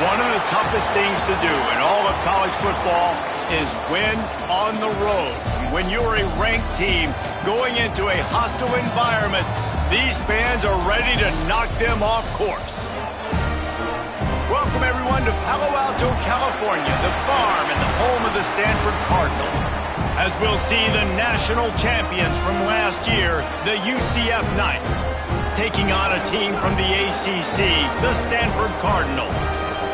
One of the toughest things to do in all of college football is win on the road. When you're a ranked team going into a hostile environment, these fans are ready to knock them off course. Welcome, everyone, to Palo Alto, California, the farm and the home of the Stanford Cardinal. As we'll see the national champions from last year, the UCF Knights, taking on a team from the ACC, the Stanford Cardinal.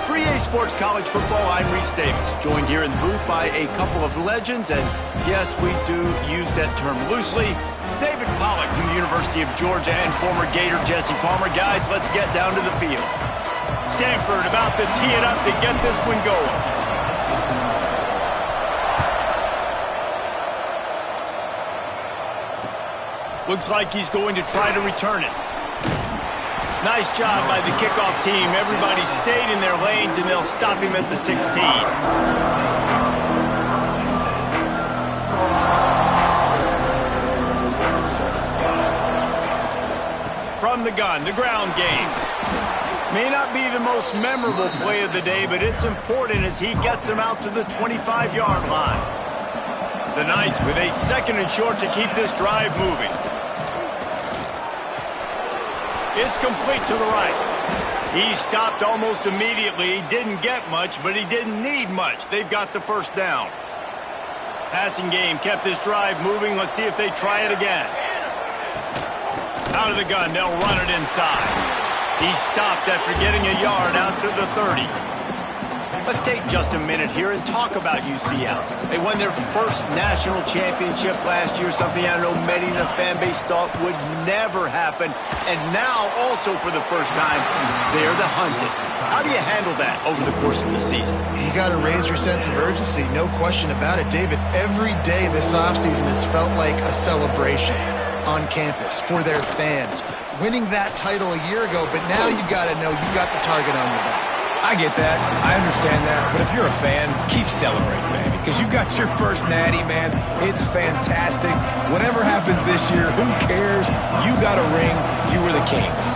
For EA Sports College Football, I'm Reese Davis, joined here in the booth by a couple of legends, and yes, we do use that term loosely. David Pollack from the University of Georgia and former Gator Jesse Palmer. Guys, let's get down to the field. Stanford about to tee it up to get this one going. Looks like he's going to try to return it. Nice job by the kickoff team. Everybody stayed in their lanes, and they'll stop him at the 16. From the gun, the ground game. May not be the most memorable play of the day, but it's important as he gets them out to the 25-yard line. The Knights with a second and short to keep this drive moving. It's complete to the right. He stopped almost immediately. He didn't get much, but he didn't need much. They've got the first down. Passing game kept this drive moving. Let's see if they try it again. Out of the gun, they'll run it inside. He stopped after getting a yard out to the 30. Let's take just a minute here and talk about UCF. They won their first national championship last year, something I know many in the fan base thought would never happen. And now, also for the first time, they're the hunted. How do you handle that over the course of the season? You got to raise your sense of urgency, no question about it. David, every day this offseason has felt like a celebration on campus for their fans. Winning that title a year ago, but now you got to know you got the target on your back. I get that. I understand that. But if you're a fan, keep celebrating, baby, because you got your first natty, man. It's fantastic. Whatever happens this year, who cares? You got a ring. You were the Kings.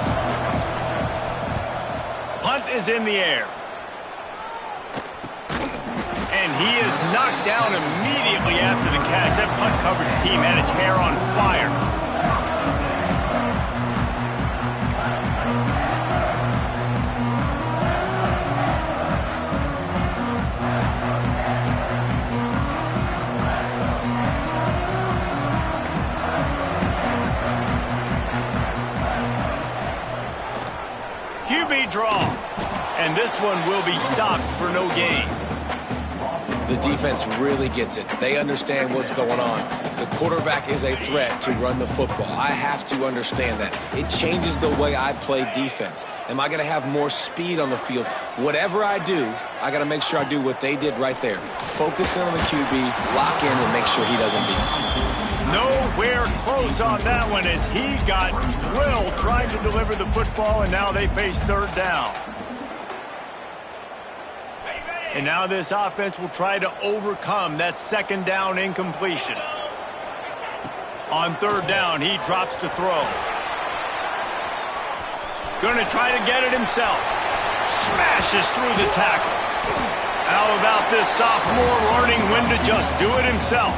Punt is in the air. And he is knocked down immediately after the catch. That punt coverage team had its hair on fire. QB draw. And this one will be stopped for no gain. The defense really gets it. They understand what's going on. The quarterback is a threat to run the football. I have to understand that. It changes the way I play defense. Am I going to have more speed on the field? Whatever I do, I got to make sure I do what they did right there. Focus in on the QB, lock in, and make sure he doesn't beat me. Nowhere close on that one as he got drilled trying to deliver the football, and now they face third down. And now this offense will try to overcome that second down incompletion. On third down, he drops to throw. Going to try to get it himself. Smashes through the tackle. How about this sophomore learning when to just do it himself?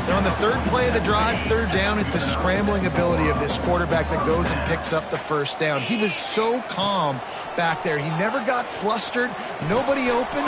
And on the third play of the drive, third down, it's the scrambling ability of this quarterback that goes and picks up the first down. He was so calm back there. He never got flustered. Nobody open,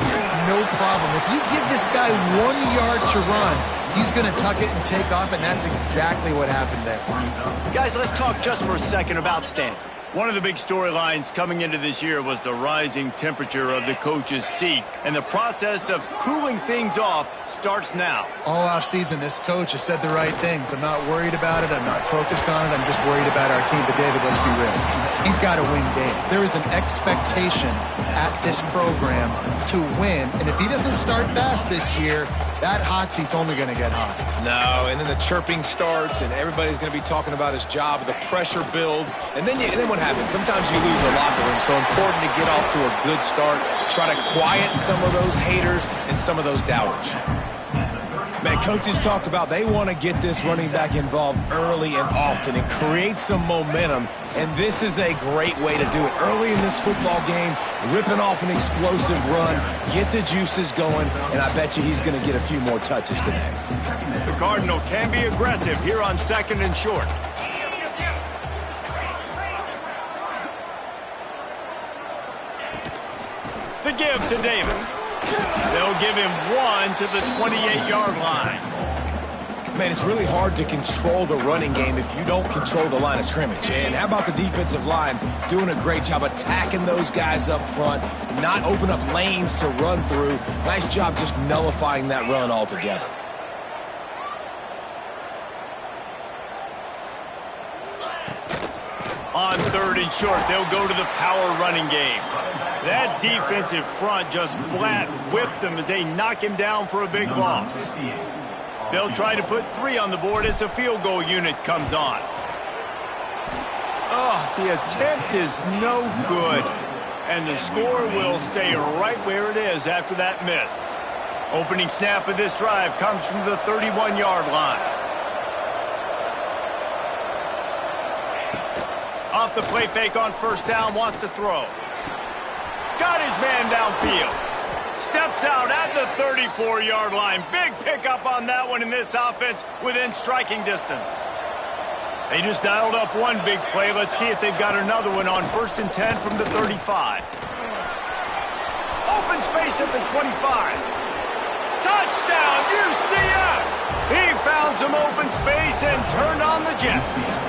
no problem. If you give this guy 1 yard to run, he's going to tuck it and take off, and that's exactly what happened there. Guys, let's talk just for a second about Stanford. One of the big storylines coming into this year was the rising temperature of the coach's seat, and the process of cooling things off starts now. All offseason, this coach has said the right things. I'm not worried about it. I'm not focused on it. I'm just worried about our team. But, David, let's be real. He's got to win games. There is an expectation at this program to win, and if he doesn't start fast this year, that hot seat's only going to get hot. No, and then the chirping starts, and everybody's going to be talking about his job. The pressure builds, and then what happens? Sometimes you lose the locker room. So important to get off to a good start. Try to quiet some of those haters and some of those doubters. Man, coaches talked about they want to get this running back involved early and often and create some momentum, and this is a great way to do it. Early in this football game, ripping off an explosive run, get the juices going, and I bet you he's going to get a few more touches today. The Cardinal can be aggressive here on 2nd and short. The give to Davis. They'll give him 1 to the 28-yard line. Man, it's really hard to control the running game if you don't control the line of scrimmage. And how about the defensive line doing a great job attacking those guys up front, not open up lanes to run through. Nice job just nullifying that run altogether. On 3rd and short, they'll go to the power running game. That defensive front just flat whipped them as they knock him down for a big loss. They'll try to put 3 on the board as the field goal unit comes on. Oh, the attempt is no good. And the score will stay right where it is after that miss. Opening snap of this drive comes from the 31-yard line. Off the play fake on 1st down, wants to throw. Got his man downfield. Steps out at the 34-yard line. Big pickup on that one in this offense within striking distance. They just dialed up one big play. Let's see if they've got another one on 1st and 10 from the 35. Open space at the 25. Touchdown, UCF! He found some open space and turned on the Jets.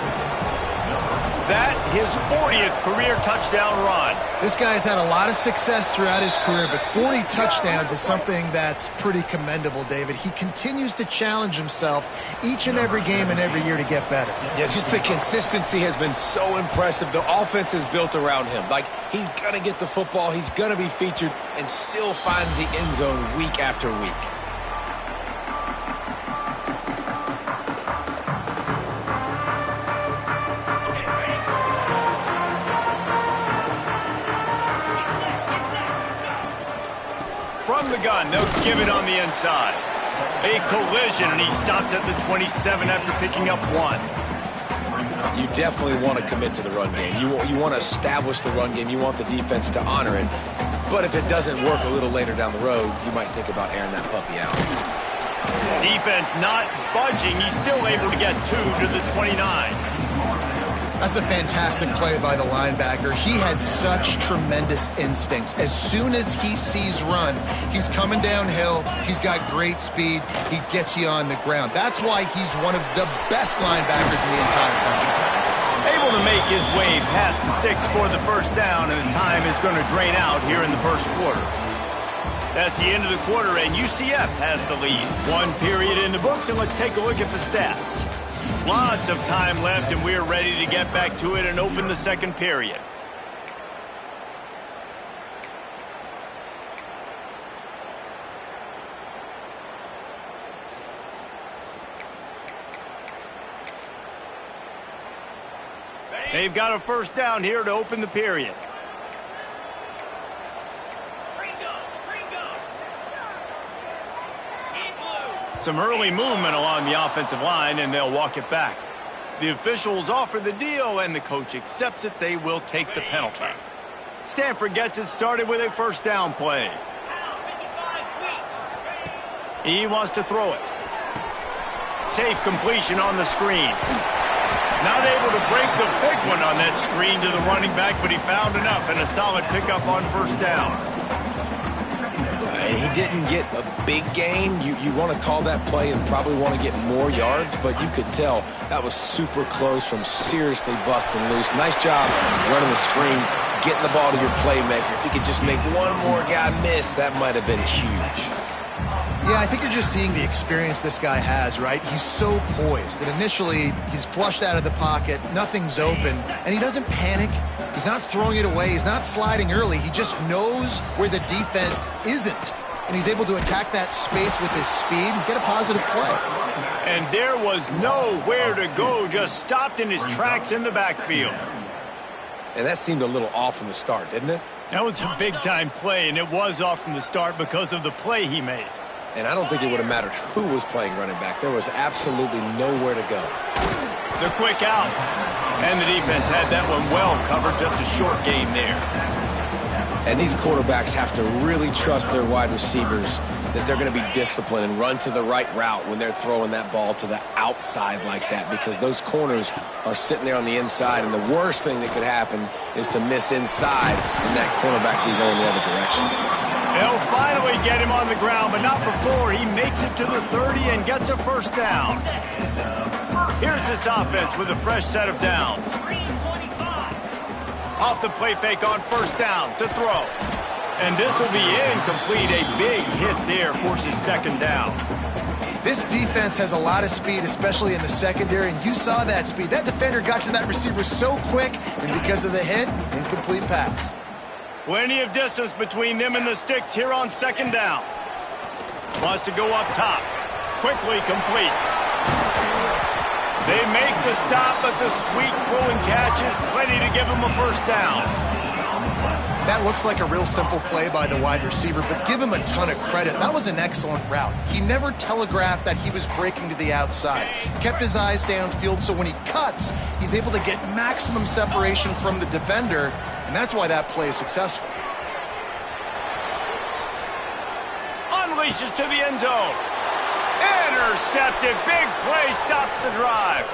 That, his 40th career touchdown run. This guy's had a lot of success throughout his career, but 40 touchdowns is something that's pretty commendable, David. He continues to challenge himself each and every game and every year to get better. Yeah, just the consistency has been so impressive. The offense is built around him. Like, he's going to get the football, he's going to be featured, and still finds the end zone week after week. From the gun, they'll give it on the inside. A collision, and he stopped at the 27 after picking up 1. You definitely want to commit to the run game. You want to establish the run game. You want the defense to honor it. But if it doesn't work a little later down the road, you might think about airing that puppy out. Defense not budging. He's still able to get 2 to the 29. That's a fantastic play by the linebacker. He has such tremendous instincts. As soon as he sees run, he's coming downhill. He's got great speed. He gets you on the ground. That's why he's one of the best linebackers in the entire country. Able to make his way past the sticks for the 1st down, and the time is going to drain out here in the 1st quarter. That's the end of the quarter, and UCF has the lead. 1 period in the books, and let's take a look at the stats. Lots of time left, and we're ready to get back to it and open the 2nd period. They've got a 1st down here to open the period. Some early movement along the offensive line, and they'll walk it back. The officials offer the deal, and the coach accepts it. They will take the penalty. Stanford gets it started with a 1st down play. He wants to throw it. Safe completion on the screen. Not able to break the big one on that screen to the running back, but he found enough and a solid pickup on 1st down. He didn't get a big gain. You want to call that play and probably want to get more yards, but you could tell that was super close from seriously busting loose. Nice job running the screen, getting the ball to your playmaker. If you could just make one more guy miss, that might have been huge. Yeah, I think you're just seeing the experience this guy has, right? He's so poised that initially he's flushed out of the pocket, nothing's open, and he doesn't panic. He's not throwing it away. He's not sliding early. He just knows where the defense isn't, and he's able to attack that space with his speed and get a positive play. And there was nowhere to go, just stopped in his tracks in the backfield. And that seemed a little off from the start, didn't it? That was a big-time play, and it was off from the start because of the play he made. And I don't think it would have mattered who was playing running back. There was absolutely nowhere to go. The quick out. And the defense had that one well covered. Just a short game there. And these quarterbacks have to really trust their wide receivers that they're going to be disciplined and run to the right route when they're throwing that ball to the outside like that, because those corners are sitting there on the inside, and the worst thing that could happen is to miss inside and that cornerback be going the other direction. They'll finally get him on the ground, but not before he makes it to the 30 and gets a first down. Here's this offense with a fresh set of downs. Off the play fake on first down to throw. And this will be incomplete. A big hit there forces second down. This defense has a lot of speed, especially in the secondary, and you saw that speed. That defender got to that receiver so quick, and because of the hit, incomplete pass. Plenty of distance between them and the sticks here on second down. Wants to go up top. Quickly complete. They make the stop, but the sweet throwing catch is plenty to give them a first down. That looks like a real simple play by the wide receiver, but give him a ton of credit. That was an excellent route. He never telegraphed that he was breaking to the outside. Kept his eyes downfield, so when he cuts, he's able to get maximum separation from the defender, and that's why that play is successful. Unleashes to the end zone. Intercepted. Big play stops the drive.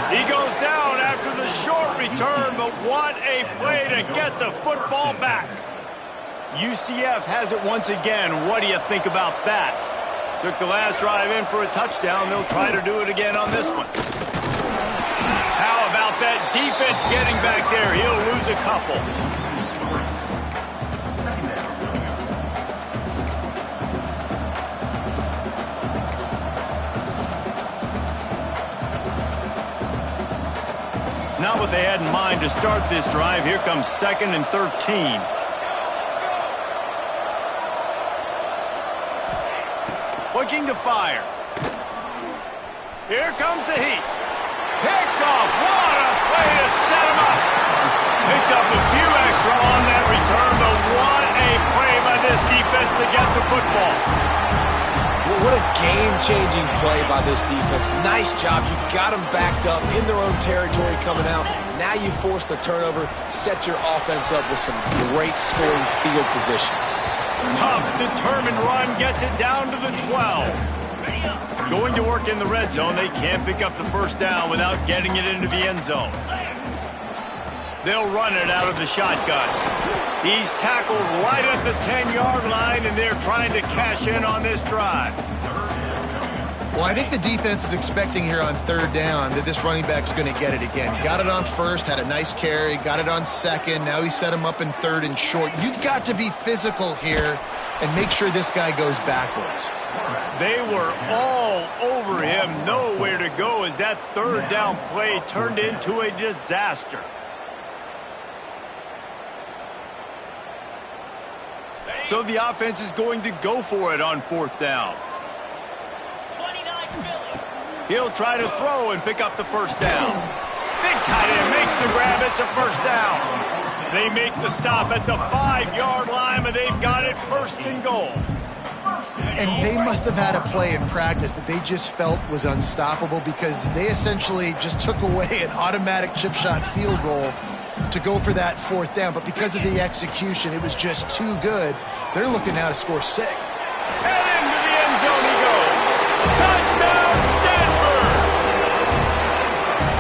He goes down after the short return, but what a play to get the football back. UCF has it once again. What do you think about that? Took the last drive in for a touchdown. They'll try to do it again on this one. How about that defense getting back there? He'll lose a couple. Not what they had in mind to start this drive. Here comes 2nd and 13. Looking to fire. Here comes the heat. Picked off. What a play to set him up. Picked up a few extra on that return, but what a play by this defense to get the football. What a game-changing play by this defense. Nice job. You got them backed up in their own territory coming out. Now you force the turnover, set your offense up with some great scoring field position. Tough, determined run gets it down to the 12. Going to work in the red zone. They can't pick up the first down without getting it into the end zone. They'll run it out of the shotgun. He's tackled right at the 10-yard line, and they're trying to cash in on this drive. Well, I think the defense is expecting here on third down that this running back's going to get it again. He got it on first, had a nice carry, got it on second. Now he set him up in third and short. You've got to be physical here and make sure this guy goes backwards. They were all over him. Nowhere to go as that third down play turned into a disaster. So the offense is going to go for it on fourth down. He'll try to throw and pick up the first down. Big tight end makes the grab. It's a first down. They make the stop at the 5-yard line, and they've got it first and goal. And they must have had a play in practice that they just felt was unstoppable, because they essentially just took away an automatic chip shot field goal to go for that fourth down. But because of the execution, it was just too good. They're looking now to score 6. And into the end zone he goes. Touchdown, Stanford!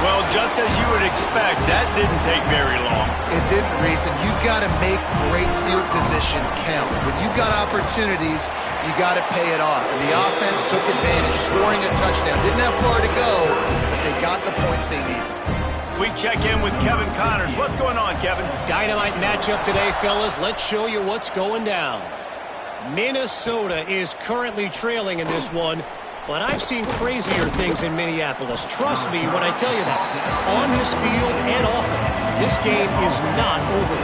Well, just as you would expect, that didn't take very long. It didn't, Reese, and you've got to make great field position count. When you've got opportunities, you got to pay it off. And the offense took advantage, scoring a touchdown. Didn't have far to go, but they got the points they needed. We check in with Kevin Connors. What's going on, Kevin? Dynamite matchup today, fellas. Let's show you what's going down. Minnesota is currently trailing in this one, but I've seen crazier things in Minneapolis. Trust me when I tell you that. On this field and off it, this game is not over.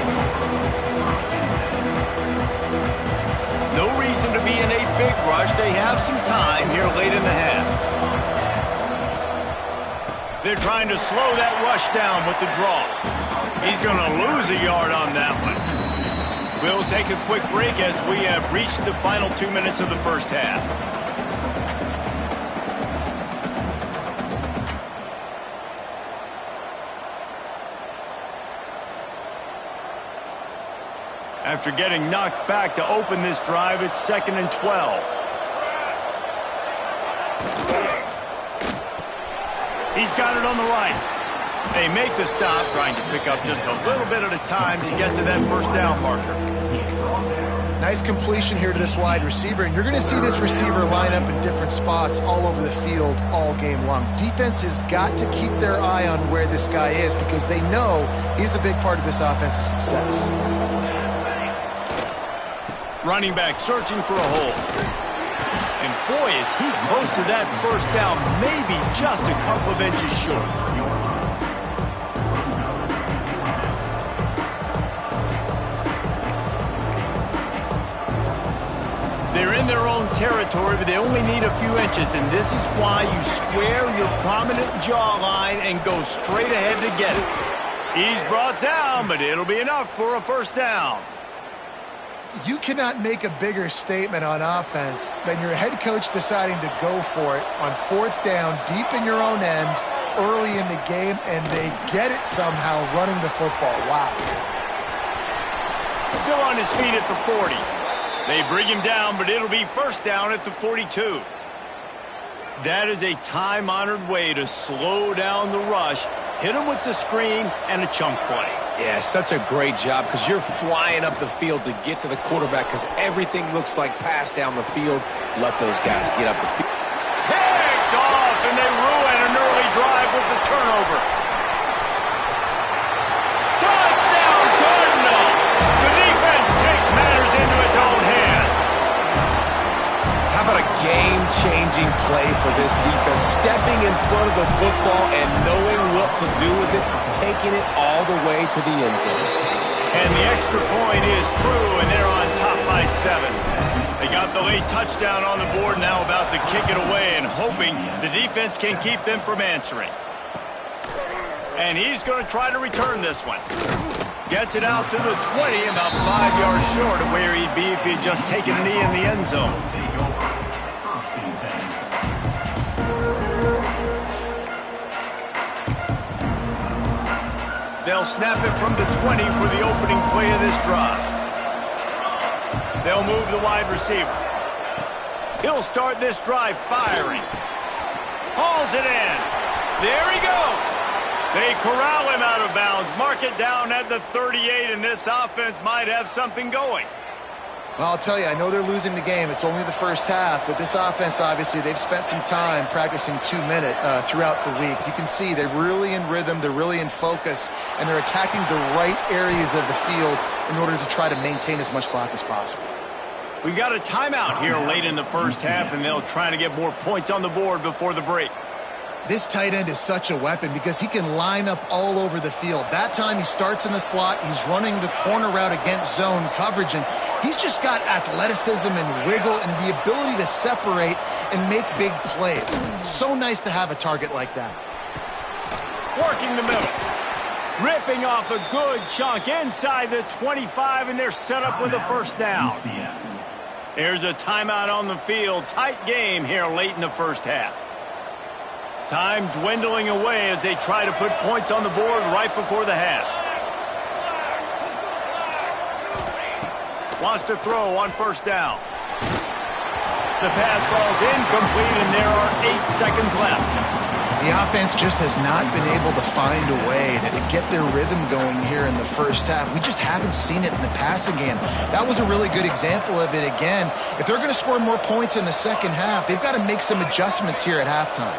No reason to be in a big rush. They have some time here late in the half. They're trying to slow that rush down with the draw. He's going to lose a yard on that one. We'll take a quick break as we have reached the final 2 minutes of the first half. After getting knocked back to open this drive, it's 2nd and 12. He's got it on the right. They make the stop, trying to pick up just a little bit at a time to get to that first down marker. Nice completion here to this wide receiver, and you're going to see this receiver line up in different spots all over the field all game long. Defense has got to keep their eye on where this guy is because they know he's a big part of this offense's success. Running back searching for a hole. And boy, is he close to that first down, maybe just a couple of inches short. They're in their own territory, but they only need a few inches, and this is why you square your prominent jawline and go straight ahead to get it. He's brought down, but it'll be enough for a first down. You cannot make a bigger statement on offense than your head coach deciding to go for it on 4th down, deep in your own end, early in the game, and they get it somehow running the football. Wow. Still on his feet at the 40. They bring him down, but it'll be first down at the 42. That is a time-honored way to slow down the rush, hit him with the screen, and a chunk play. Yeah, such a great job because you're flying up the field to get to the quarterback because everything looks like pass down the field. Let those guys get up the field. Picked off, and they ruin an early drive with the turnover. Touchdown, Cardinal! The defense takes matters into its own hands. How about a game-changing play for this defense? Stepping in front of the football and knowing what to do with it, taking it all the way to the end zone. And the extra point is true, and they're on top by 7. They got the late touchdown on the board, now about to kick it away and hoping the defense can keep them from answering. And he's going to try to return this one. Gets it out to the 20, about 5 yards short of where he'd be if he'd just taken a knee in the end zone. They'll snap it from the 20 for the opening play of this drive. They'll move the wide receiver. He'll start this drive firing. Hauls it in. There he goes. They corral him out of bounds. Mark it down at the 38, and this offense might have something going. Well, I'll tell you, I know they're losing the game. It's only the first half, but this offense, obviously, they've spent some time practicing 2-minute throughout the week. You can see they're really in rhythm, they're really in focus, and they're attacking the right areas of the field in order to try to maintain as much clock as possible. We got a timeout here late in the first half, and they'll try to get more points on the board before the break. This tight end is such a weapon because he can line up all over the field. That time he starts in the slot, he's running the corner route against zone coverage, and he's just got athleticism and wiggle and the ability to separate and make big plays. It's so nice to have a target like that. Working the middle. Ripping off a good chunk inside the 25, and they're set up with a first down. There's a timeout on the field. Tight game here late in the first half. Time dwindling away as they try to put points on the board right before the half. Wants to throw on first down. The pass falls incomplete, and there are 8 seconds left. The offense just has not been able to find a way to get their rhythm going here in the first half. We just haven't seen it in the passing game. That was a really good example of it again. If they're going to score more points in the second half, they've got to make some adjustments here at halftime.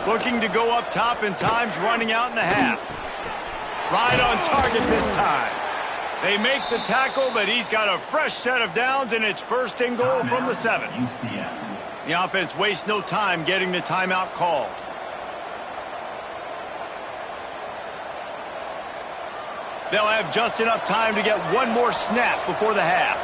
Looking to go up top, and time's running out in the half. Right on target this time. They make the tackle, but he's got a fresh set of downs, and it's first and goal from the 7. UCF. The offense wastes no time getting the timeout called. They'll have just enough time to get one more snap before the half.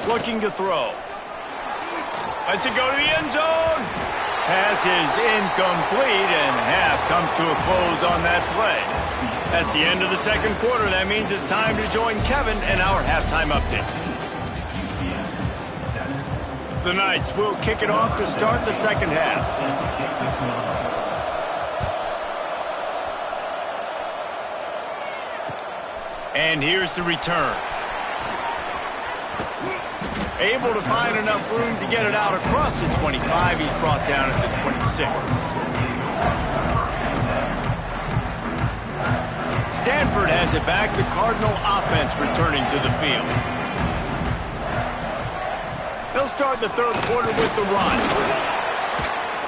looking to throw. Lets it go to the end zone. Pass is incomplete, and half comes to a close on that play. That's the end of the second quarter. That means it's time to join Kevin and our halftime update. The Knights will kick it off to start the second half. And here's the return. Able to find enough room to get it out across the 25. He's brought down at the 26. Stanford has it back. The Cardinal offense returning to the field. They'll start the third quarter with the run.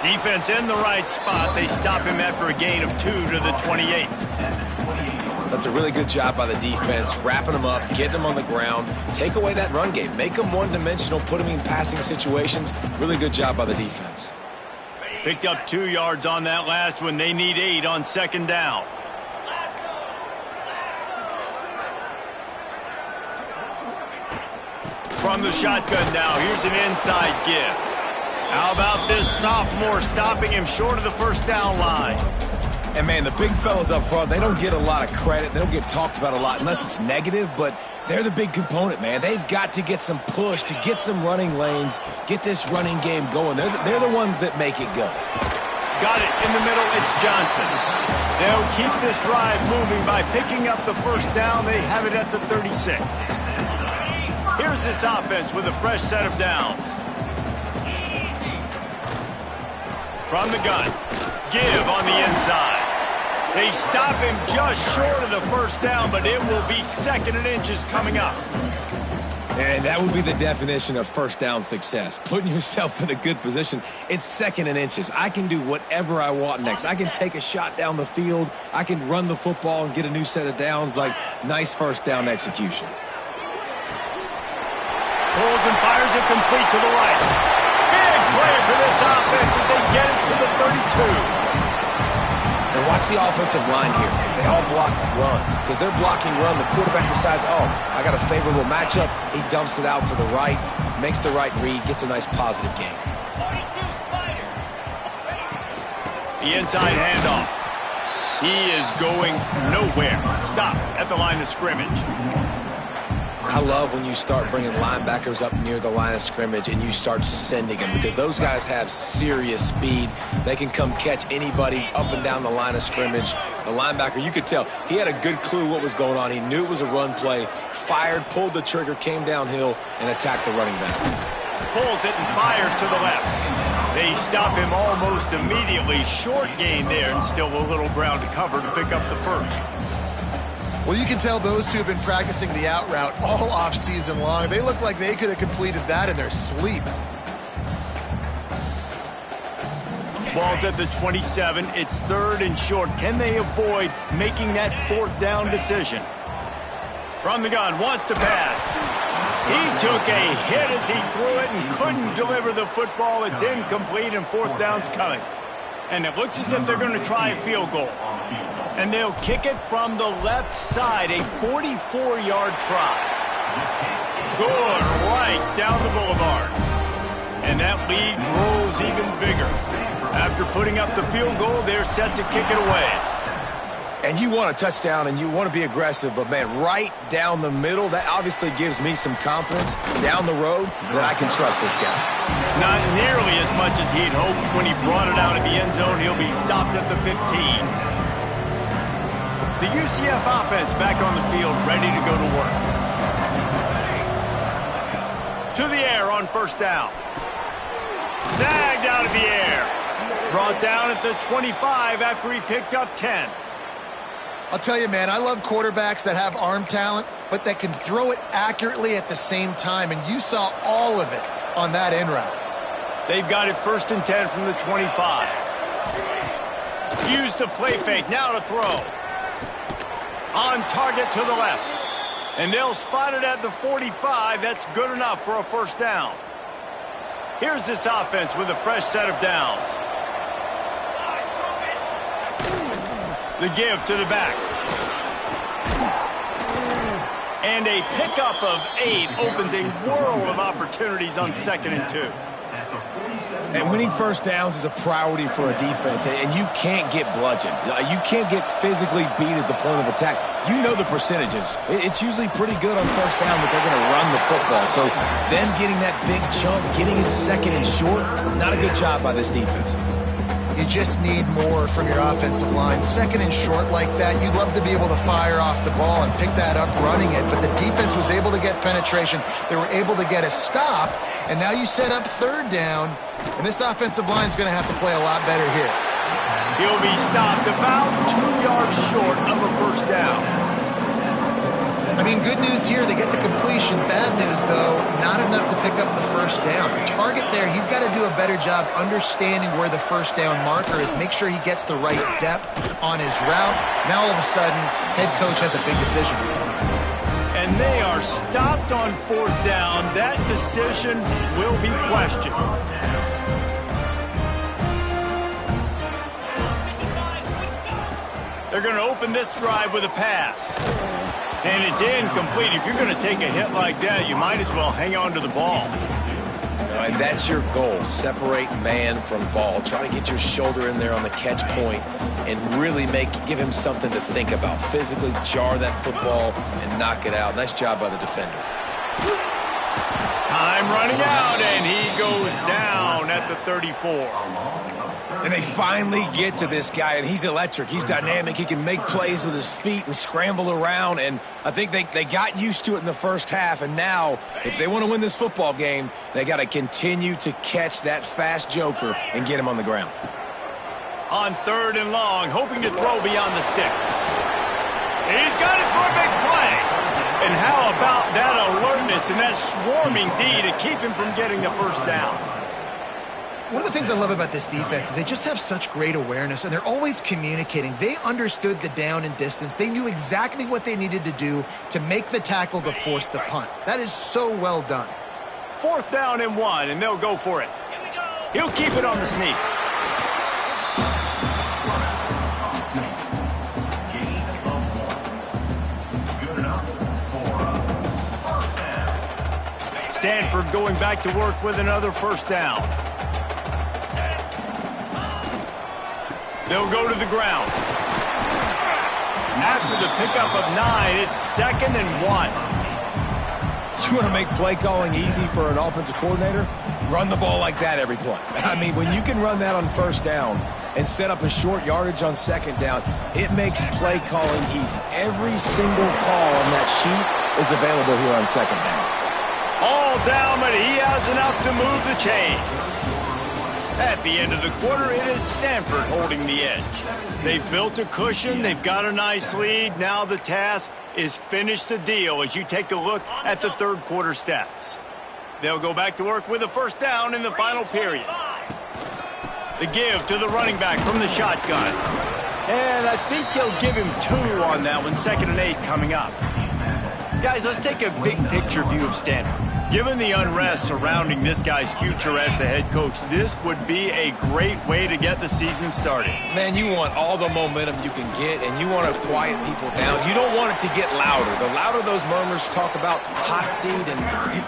Defense in the right spot. They stop him after a gain of 2 to the 28. That's a really good job by the defense, wrapping them up, getting them on the ground, take away that run game, make them one-dimensional, put them in passing situations. Really good job by the defense. Picked up 2 yards on that last one. They need 8 on second down. From the shotgun now, here's an inside give. How about this sophomore stopping him short of the first down line? And, man, the big fellas up front, they don't get a lot of credit. They don't get talked about a lot unless it's negative, but they're the big component, man. They've got to get some push, to get some running lanes, get this running game going. They're the ones that make it go. Got it in the middle. It's Johnson. They'll keep this drive moving by picking up the first down. They have it at the 36. Here's this offense with a fresh set of downs. From the gun. Give on the inside. They stop him just short of the first down, but it will be 2nd and inches coming up. And that would be the definition of first down success. Putting yourself in a good position. It's 2nd and inches. I can do whatever I want next. I can take a shot down the field. I can run the football and get a new set of downs. Like, nice first down execution. Pulls and fires it complete to the right. Big play for this offense as they get it to the 32. And watch the offensive line here. They all block run. Because they're blocking run, the quarterback decides, oh, I got a favorable matchup. He dumps it out to the right, makes the right read, gets a nice positive gain. The inside handoff. He is going nowhere. Stop at the line of scrimmage. I love when you start bringing linebackers up near the line of scrimmage and you start sending them, because those guys have serious speed. They can come catch anybody up and down the line of scrimmage. The linebacker, you could tell, he had a good clue what was going on. He knew it was a run play, fired, pulled the trigger, came downhill, and attacked the running back. Pulls it and fires to the left. They stop him almost immediately. Short gain there, and still a little ground to cover to pick up the first. Well, you can tell those two have been practicing the out route all off-season long. They look like they could have completed that in their sleep. Ball's at the 27. It's 3rd and short. Can they avoid making that 4th down decision? From the gun, wants to pass. He took a hit as he threw it and couldn't deliver the football. It's incomplete, and 4th down's coming. And it looks as if they're going to try a field goal. And they'll kick it from the left side, a 44-yard try. Good, right down the boulevard. And that lead grows even bigger. After putting up the field goal, they're set to kick it away. And you want a touchdown and you want to be aggressive, but, man, right down the middle, that obviously gives me some confidence down the road that I can trust this guy. Not nearly as much as he'd hoped. When he brought it out of the end zone, he'll be stopped at the 15. The UCF offense back on the field, ready to go to work. To the air on first down. Snagged out of the air. Brought down at the 25 after he picked up 10. I'll tell you, man, I love quarterbacks that have arm talent, but that can throw it accurately at the same time, and you saw all of it on that in route. They've got it 1st and 10 from the 25. Use the play fake, now to throw. On target to the left. And they'll spot it at the 45. That's good enough for a first down. Here's this offense with a fresh set of downs. The give to the back. And a pickup of 8 opens a world of opportunities on 2nd and 2. And winning first downs is a priority for a defense, and you can't get bludgeoned. You can't get physically beat at the point of attack. You know the percentages. It's usually pretty good on first down that they're going to run the football. So them getting that big chunk, getting it 2nd and short, not a good job by this defense. You just need more from your offensive line. 2nd and short like that, you'd love to be able to fire off the ball and pick that up running it, but the defense was able to get penetration. They were able to get a stop, and now you set up 3rd down, and this offensive line is going to have to play a lot better here. He'll be stopped about 2 yards short of a first down. I mean, good news here, they get the completion. Bad news, though, not enough to pick up the first down. Target there, he's got to do a better job understanding where the first down marker is, make sure he gets the right depth on his route. Now, all of a sudden, head coach has a big decision. And they are stopped on 4th down. That decision will be questioned. They're going to open this drive with a pass. And it's incomplete. If you're going to take a hit like that, you might as well hang on to the ball. And that's your goal. Separate man from ball. Try to get your shoulder in there on the catch point and really give him something to think about. Physically jar that football and knock it out. Nice job by the defender. Time running out, and he goes down at the 34. And they finally get to this guy, and he's electric. He's dynamic. He can make plays with his feet and scramble around, and I think they got used to it in the first half, and now, if they want to win this football game, they got to continue to catch that fast joker and get him on the ground. On 3rd and long, hoping to throw beyond the sticks. He's got it for a big play. And how about that alertness and that swarming D to keep him from getting the first down? One of the things I love about this defense is they just have such great awareness, and they're always communicating. They understood the down and distance. They knew exactly what they needed to do to make the tackle to force the punt. That is so well done. 4th down and 1, and they'll go for it. He'll keep it on the sneak. Stanford going back to work with another first down. They'll go to the ground. After the pickup of 9, it's 2nd and 1. You want to make play calling easy for an offensive coordinator? Run the ball like that every play. I mean, when you can run that on first down and set up a short yardage on 2nd down, it makes play calling easy. Every single call on that sheet is available here on 2nd down. All down, but he has enough to move the chains. At the end of the quarter, it is Stanford holding the edge. They've built a cushion. They've got a nice lead. Now the task is finish the deal as you take a look at the 3rd quarter stats. They'll go back to work with a first down in the final period. The give to the running back from the shotgun. And I think they'll give him 2 on that one. 2nd and 8 coming up. Guys, let's take a big picture view of Stanford. Given the unrest surrounding this guy's future as the head coach, this would be a great way to get the season started. Man, you want all the momentum you can get, and you want to quiet people down. You don't want it to get louder. The louder those murmurs talk about hot seat, and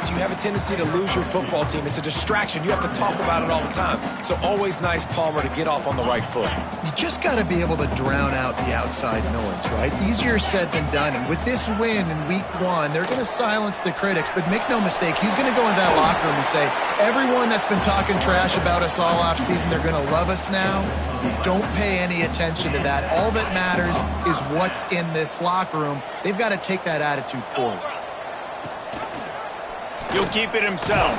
you have a tendency to lose your football team. It's a distraction. You have to talk about it all the time. So always nice, Palmer, to get off on the right foot. You just got to be able to drown out the outside noise, right? Easier said than done. And with this win in week 1, they're going to silence the critics. But make no mistake, he's going to go into that locker room and say, everyone that's been talking trash about us all offseason, they're going to love us now. Don't pay any attention to that. All that matters is what's in this locker room. They've got to take that attitude forward. He'll keep it himself.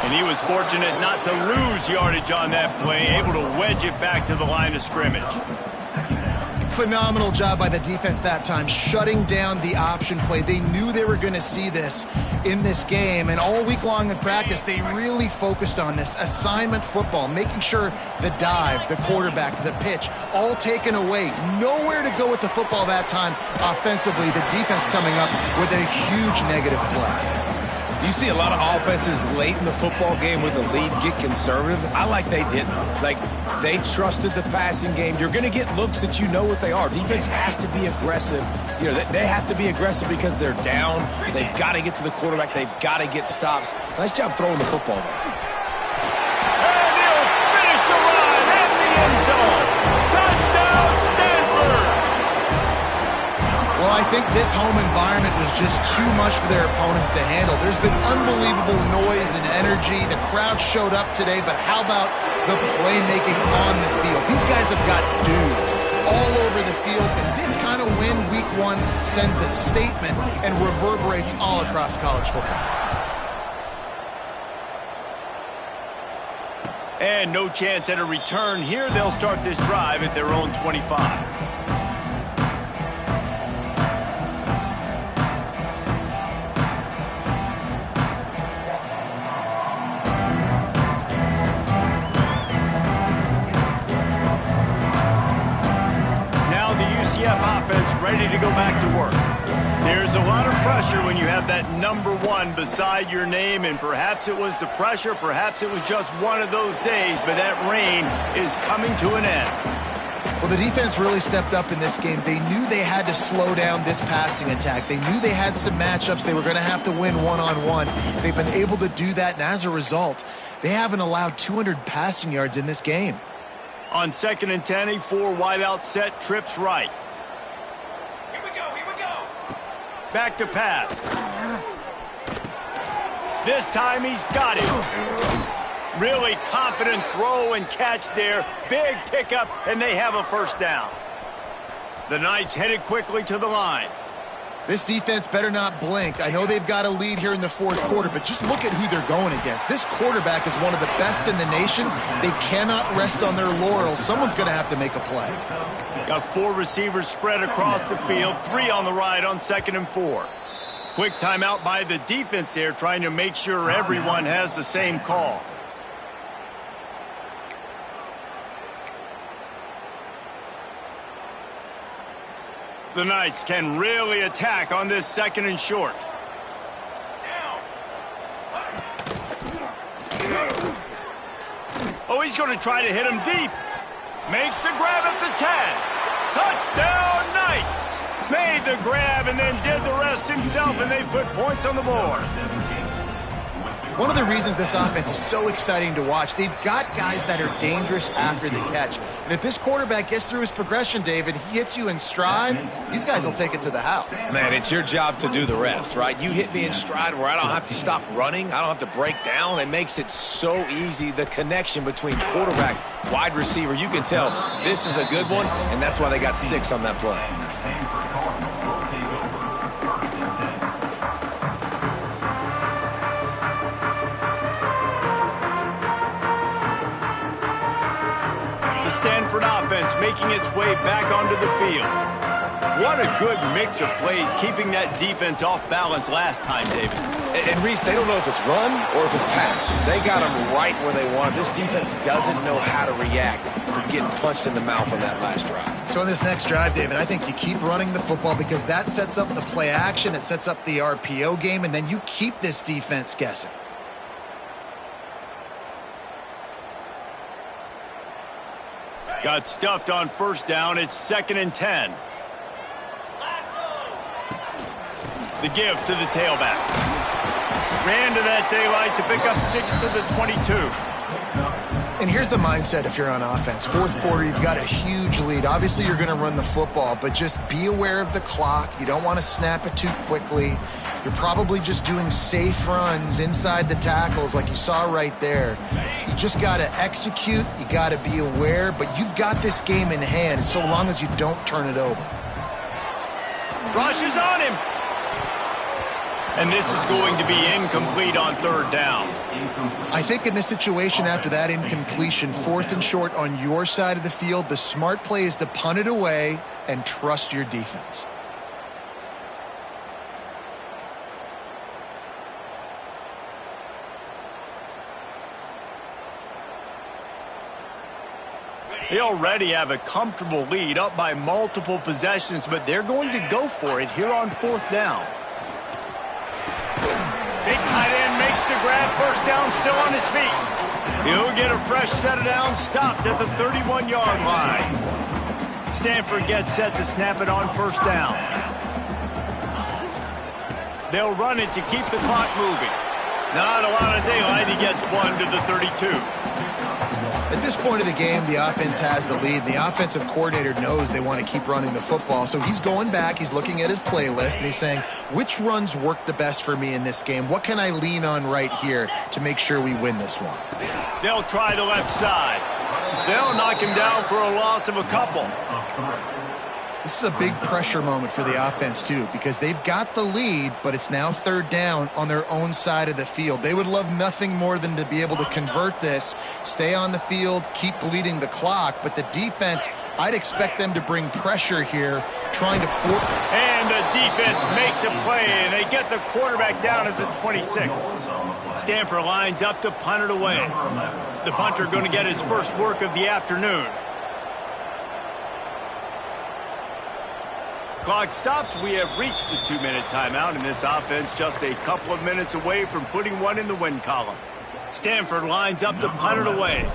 And he was fortunate not to lose yardage on that play, able to wedge it back to the line of scrimmage. Phenomenal job by the defense that time, shutting down the option play. They knew they were going to see this in this game, and all week long in practice, they really focused on this assignment football, making sure the dive, the quarterback, the pitch, all taken away. Nowhere to go with the football that time offensively. The defense coming up with a huge negative play. You see a lot of offenses late in the football game with a lead get conservative. I like they didn't. Like, they trusted the passing game. You're going to get looks that you know what they are. Defense has to be aggressive. You know, they have to be aggressive because they're down. They've got to get to the quarterback. They've got to get stops. Nice job throwing the football there. And he'll finish the run in the end zone. Touchdown, Stanford! Well, I think this home environment was just too much for their opponents to handle. There's been unbelievable noise and energy. The crowd showed up today, but how about the playmaking on the field? These guys have got dudes all over the field, and this kind of win week one sends a statement and reverberates all across college football. And no chance at a return here. They'll start this drive at their own 25. UCF offense ready to go back to work. There's a lot of pressure when you have that number one beside your name, and perhaps it was the pressure, perhaps it was just one of those days, but that reign is coming to an end. Well, the defense really stepped up in this game. They knew they had to slow down this passing attack. They knew they had some matchups they were going to have to win one-on-one. They've been able to do that, and as a result, they haven't allowed 200 passing yards in this game. On 2nd and 10, a 4 wideout set, trips right. Here we go. Back to pass. This time he's got it. Really confident throw and catch there. Big pickup, and they have a first down. The Knights headed quickly to the line. This defense better not blink. I know they've got a lead here in the fourth quarter, but just look at who they're going against. This quarterback is one of the best in the nation. They cannot rest on their laurels. Someone's going to have to make a play. Got 4 receivers spread across the field, 3 on the right on 2nd and 4. Quick timeout by the defense there, trying to make sure everyone has the same call. The Knights can really attack on this 2nd and short. Oh, he's going to try to hit him deep. Makes the grab at the 10. Touchdown, Knights! Made the grab and then did the rest himself, and they've put points on the board. One of the reasons this offense is so exciting to watch, they've got guys that are dangerous after the catch. And if this quarterback gets through his progression, David, he hits you in stride, these guys will take it to the house. Man, it's your job to do the rest, right? You hit me in stride where I don't have to stop running. I don't have to break down. It makes it so easy. The connection between quarterback, wide receiver, you can tell this is a good one, and that's why they got 6 on that play. Stanford offense making its way back onto the field. What a good mix of plays, keeping that defense off balance last time, David. And Reese, they don't know if it's run or if it's pass. They got them right where they want. This defense doesn't know how to react from getting punched in the mouth on that last drive. So in this next drive, David, I think you keep running the football because that sets up the play action, it sets up the RPO game, and then you keep this defense guessing. Got stuffed on first down. It's 2nd and 10. The give to the tailback. Ran to that daylight to pick up 6 to the 22. And here's the mindset if you're on offense. Fourth quarter, you've got a huge lead. Obviously, you're going to run the football, but just be aware of the clock. You don't want to snap it too quickly. You're probably just doing safe runs inside the tackles like you saw right there. You just got to execute. You got to be aware, but you've got this game in hand so long as you don't turn it over. Rush is on him. And this is going to be incomplete on 3rd down. I think in this situation after that incompletion, 4th and short on your side of the field, the smart play is to punt it away and trust your defense. They already have a comfortable lead up by multiple possessions, but they're going to go for it here on 4th down. Big tight end makes the grab. First down, still on his feet. He'll get a fresh set of downs, stopped at the 31-yard line. Stanford gets set to snap it on first down. They'll run it to keep the clock moving. Not a lot of daylight. He gets one to the 32. At this point of the game, the offense has the lead. The offensive coordinator knows they want to keep running the football, so he's going back, he's looking at his playlist, and he's saying, which runs work the best for me in this game? What can I lean on right here to make sure we win this one? They'll try the left side. They'll knock him down for a loss of a couple. This is a big pressure moment for the offense, too, because they've got the lead, but it's now third down on their own side of the field. They would love nothing more than to be able to convert this, stay on the field, keep bleeding the clock, but the defense, I'd expect them to bring pressure here, trying to force. And the defense makes a play, and they get the quarterback down at the 26. Stanford lines up to punt it away. The punter going to get his first work of the afternoon. Clock stops. We have reached the 2-minute timeout, and this offense just a couple of minutes away from putting one in the win column. Stanford lines up to punt it away.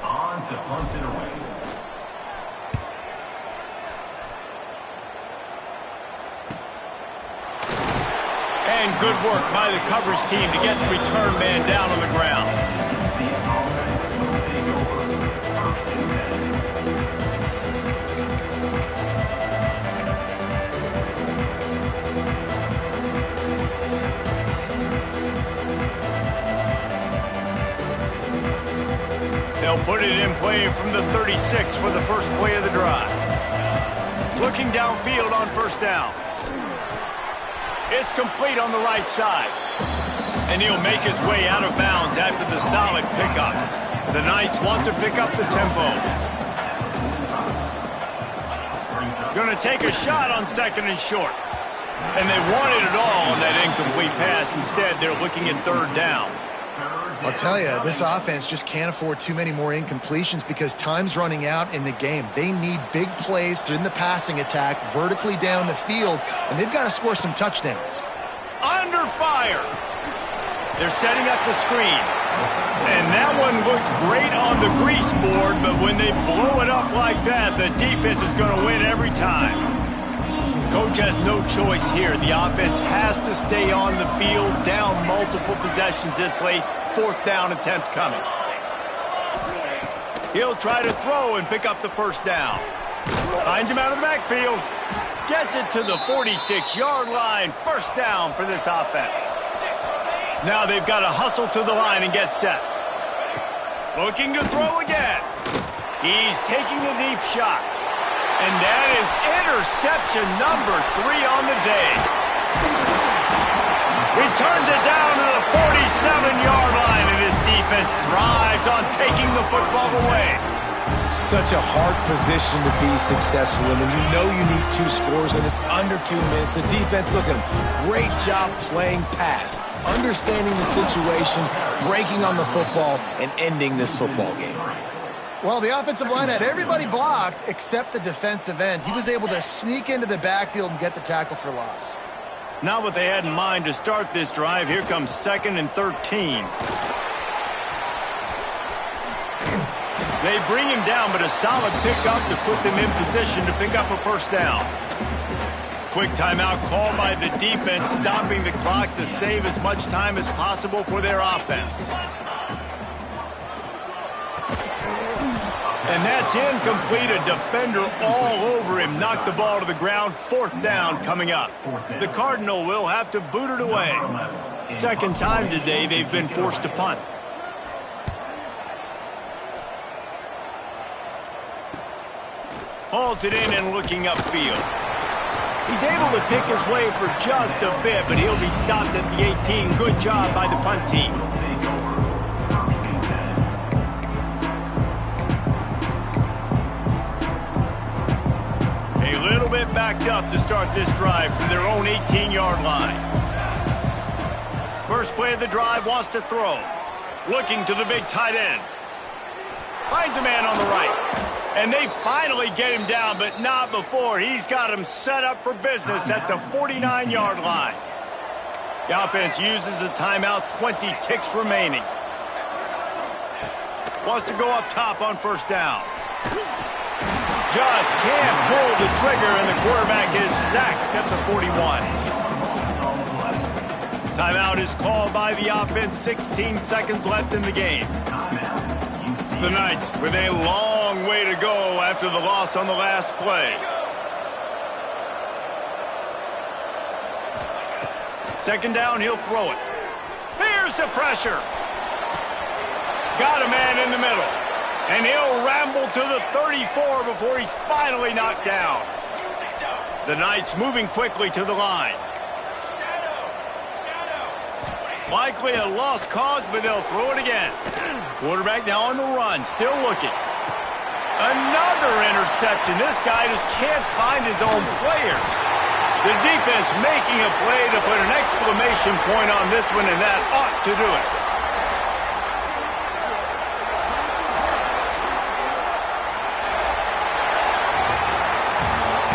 And good work by the coverage team to get the return man down on the ground. They'll put it in play from the 36 for the first play of the drive. Looking downfield on first down. It's complete on the right side. And he'll make his way out of bounds after the solid pickup. The Knights want to pick up the tempo. Going to take a shot on second and short. And they wanted it all on that incomplete pass. Instead, they're looking at third down. I'll tell you, this offense just can't afford too many more incompletions because time's running out in the game. They need big plays in the passing attack, vertically down the field, and they've got to score some touchdowns. Under fire. They're setting up the screen. And that one looked great on the grease board, but when they blow it up like that, the defense is going to win every time. Coach has no choice here. The offense has to stay on the field, down multiple possessions this late. Fourth down attempt coming. He'll try to throw and pick up the first down. Finds him out of the backfield. Gets it to the 46-yard line. First down for this offense. Now they've got to hustle to the line and get set. Looking to throw again. He's taking the deep shot. And that is interception number 3 on the day. Returns it down to the 47-yard line, and his defense thrives on taking the football away. Such a hard position to be successful in when you know you need 2 scores and it's under 2 minutes. The defense, look at him, great job playing pass, understanding the situation, breaking on the football, and ending this football game. Well, the offensive line had everybody blocked except the defensive end. He was able to sneak into the backfield and get the tackle for loss. Not what they had in mind to start this drive. Here comes 2nd and 13. They bring him down, but a solid pickup to put them in position to pick up a first down. Quick timeout called by the defense, stopping the clock to save as much time as possible for their offense. And that's incomplete. A defender all over him. Knocked the ball to the ground. Fourth down coming up. The Cardinal will have to boot it away. Second time today they've been forced to punt. Hauls it in and looking upfield. He's able to pick his way for just a bit, but he'll be stopped at the 18. Good job by the punt team. A little bit backed up to start this drive from their own 18-yard line. First play of the drive, wants to throw. Looking to the big tight end. Finds a man on the right. And they finally get him down, but not before. He's got him set up for business at the 49-yard line. The offense uses a timeout, 20 ticks remaining. Wants to go up top on first down. Just can't pull the trigger, and the quarterback is sacked at the 41. Timeout is called by the offense. 16 seconds left in the game. The Knights with a long way to go after the loss on the last play. Second down, he'll throw it. Here's the pressure. Got a man in the middle. And he'll ramble to the 34 before he's finally knocked down. The Knights moving quickly to the line. Likely a lost cause, but they'll throw it again. Quarterback now on the run, still looking. Another interception. This guy just can't find his own players. The defense making a play to put an exclamation point on this one, and that ought to do it.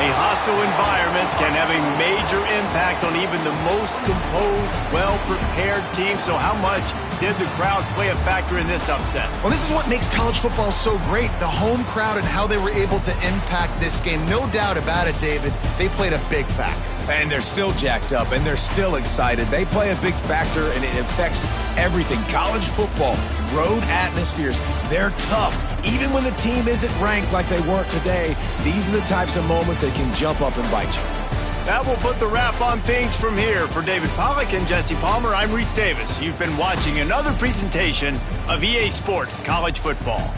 A hostile environment can have a major impact on even the most composed, well-prepared team. So how much did the crowd play a factor in this upset? Well, this is what makes college football so great, the home crowd and how they were able to impact this game. No doubt about it, David. They played a big factor. And they're still jacked up, and they're still excited. They play a big factor, and it affects everything. College football, road atmospheres, they're tough. Even when the team isn't ranked like they weren't today, these are the types of moments that can jump up and bite you. That will put the wrap on things from here. For David Pollack and Jesse Palmer, I'm Reese Davis. You've been watching another presentation of EA Sports College Football.